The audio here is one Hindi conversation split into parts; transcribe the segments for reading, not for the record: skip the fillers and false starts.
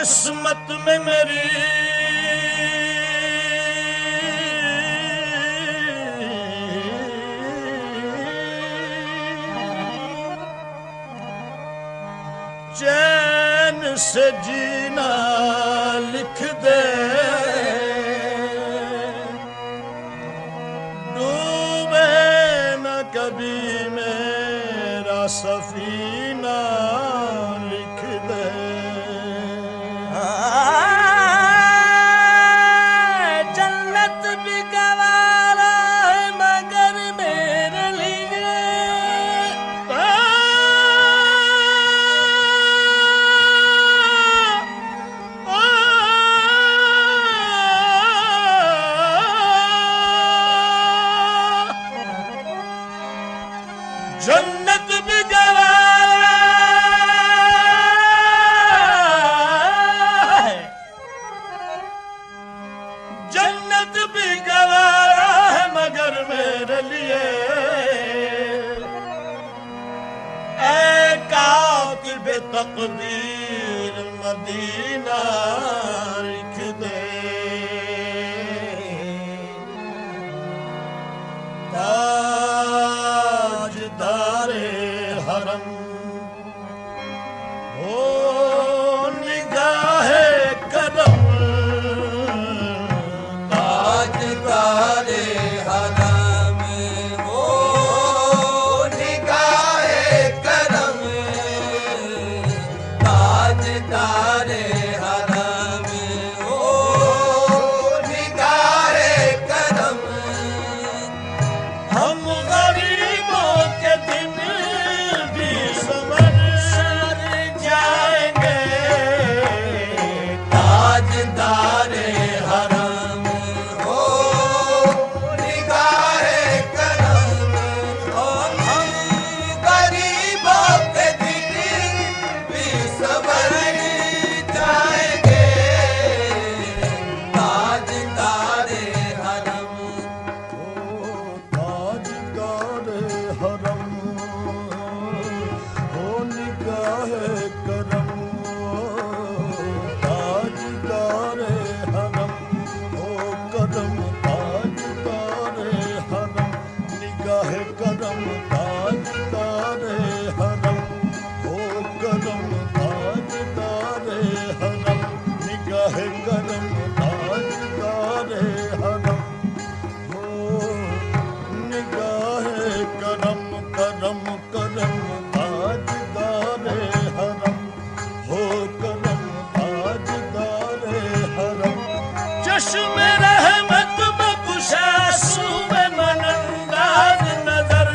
किस्मत में मेरी चैन से जीना लिख दे, डूबे न कभी मेरा सफीना लिख दे। जन्नत भी गवारा है मगर मेरे लिए, जन्नत भी गवारा है, जन्नत भी गवारा है मगर मेरे लिए। ऐ कातिब तकदीर मदीना लिख दे, ताजदारे हरम ओ निगाहे करम, ताजदारे हरम ओ निगाहे करम, ताजदारे हरम ओ निगाहे करम। हम गरीबों के दिन भी संवर जाएंगे, ताजदारे हरम हो निगाहे करम, और हम गरीबों के दिन भी संवर जाएंगे, ताजदारे हरम। ताजदारे हरम हो निगाहे करम, ताजदारे हरम हो करम, ताजदारे हरम निगाहे करम, ताजदारे हरम हो करम, ताजदारे हरम निगाहे करम, ताजदारे हरम हो निगाहे करम, करम करम ताजदारे हरम हो करम, ताजदारे हरम। चश्मे रहमत में कुशासू में मनंदाज नजर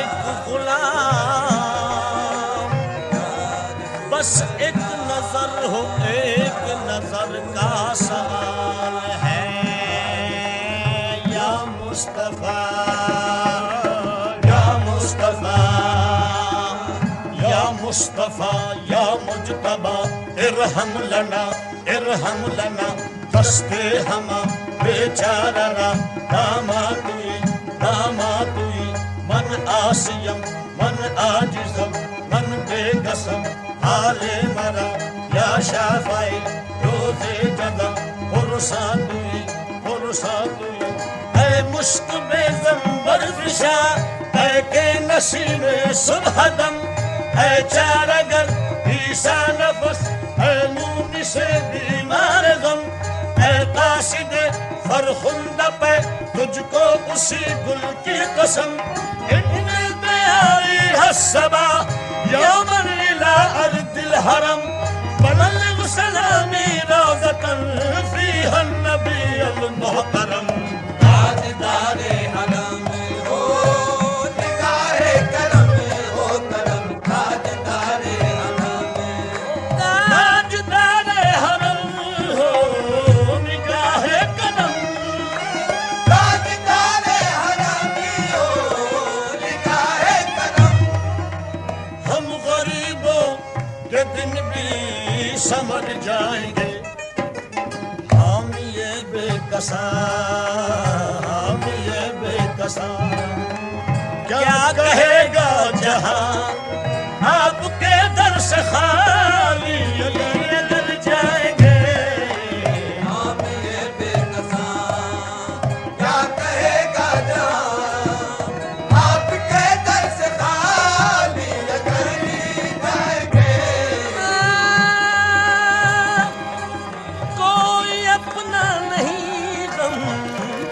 एक गुलाम, बस एक नजर हो, एक नजर का सवाल है या मुस्तफा, या मुस्तफा, या मुस्तफा, या मुजतबा, इरहम लना, इरहम लना, दस्ते हमा बेचारा दामातुई, दामातुई, मन आसियम, मन आजिजम, मन बेकसम, हाले मरा, या शाफाई, रोजे जदा, फुरसातुई, फुरसातुई, ऐ मुश्क बेज़म बर्फिशा, ऐ के नसीबे सुबह दम, ऐ चारगर ईसा नफस, ऐ मुनी से बीमार गम, ऐ कासिदे फरखुंदा पे, तुझको उसी गुल की कसम, इन्ने प्यारी हस्सबा यौमन इला अर्दिल हरम, बलग सलामी रोज़तन फीहा नबीयुल मुहतरम। ताजदारे हरम हो निगाहे करम हो करम, ताजदारे हरम, ताजदारे हरम हो निगाहे करम, ताजदारे हरम हो निगाहे करम। हम गरीबों के दिन भी समझ जाएंगे, हम ये बेकसा, हम ये बेकसा, क्या कहेगा जहां आपके दर से खाली अगर जाएंगे। हम ये बेकसा क्या कहेगा जहां आपके दर से खाली अगर जाएंगे। कोई अपना नहीं गम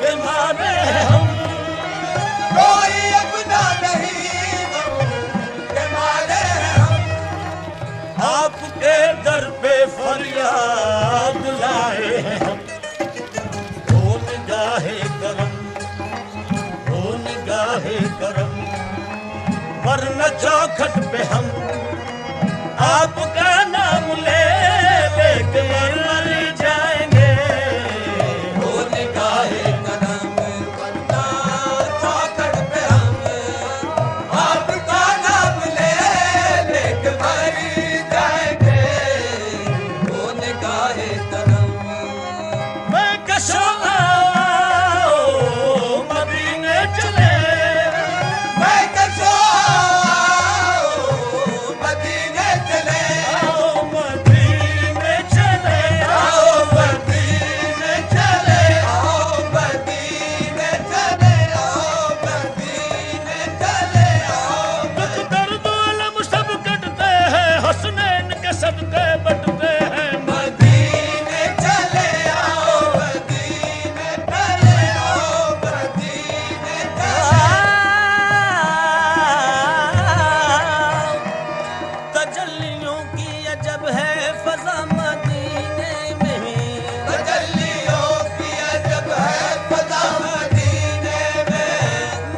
के मारे हम, कोई अपना नहीं गम के मारे हम, आपके दर पे फरियाद लाए हैं हम। ओ निगाहे करम, ओ निगाहे करम, वरना चौखट पे हम आपका नाम ले लेके मर जाएंगे। वो निगाहे करम वरना चौखट पे हम आपका नाम ले लेके मर जाएंगे। वो निगाहे करम मैं कशो आओ मदीने चले, मैं कसो मदीने चले, आओ मदीने चले, आओ मदीने चले, आओ मदीने चले, आओ मदीने चले, आओ दुख दर्द अलम सब कटते हैं, हसनैन के सदके बटते हैं। मदीने चले, आओ मदीने चले, आओ मदीने चले। तजल्लियों की अजब है फजा मदीने में, तजल्लियों की अजब है फज़ा मदीने में,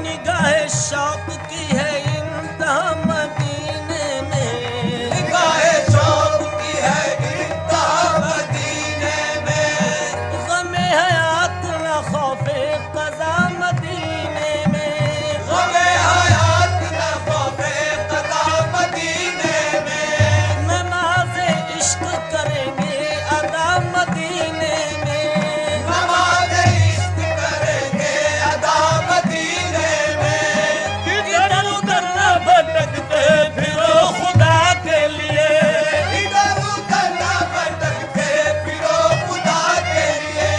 निगाहे शौक की है इंतहा मदीने में। निगाहे शौक की है इंतहा मदीने में, ग़मे हयात न खौफे क़ज़ा मदीने में, ग़मे हयात न खौफे क़ज़ा मदीने में, नमाज़े इश्क करेंगे अदा मदीने में। नमाज़ इश्क करेंगे अदा मदीने में, इधर उधर न भटकते फिरो खुदा के लिए, इधर उधर न भटकते फिरो खुदा के लिए।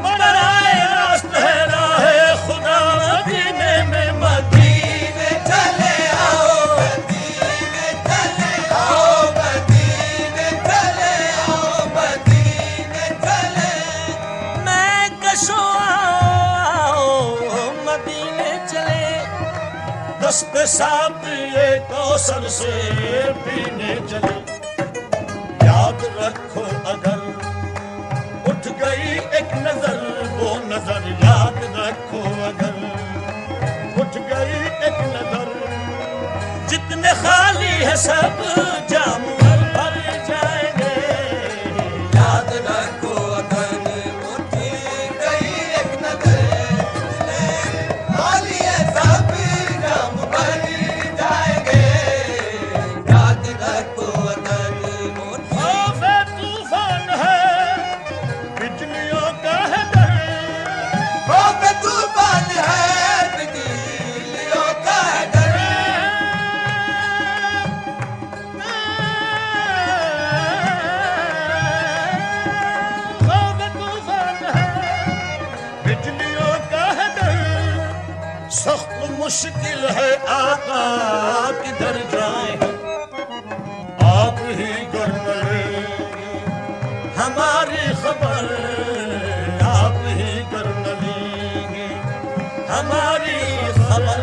बराए रास्त है राहे खुदा मदीने में। मदीने चले आओ, मदीने चले आओ, मदीने चले आओ, मदीने चले। मैं कशो आओ मदीने चले, दस्ते साक़िए कौसर से पीने चले। याद रखो अगर उठ गई एक नजर, वो नजर याद रखो अगर उठ गई एक नजर, है सब जाम भर जाएंगे। याद रखो अगन मुट्ठी गई एक नजर खाली है सब जाम भर जाएंगे। याद रखो अगन मुट्ठी खौफे तूफान है बिजलियों का है डर। खौफ तूफान है बिजलियों का डर। खौफ तूफान है बिजलियों का है डर। सख्त मुश्किल है आका किधर जाए आप ही कर न लेंगे हमारी खबर। आप ही कर न लेंगे हमारी खबर।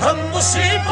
हम मुसीबत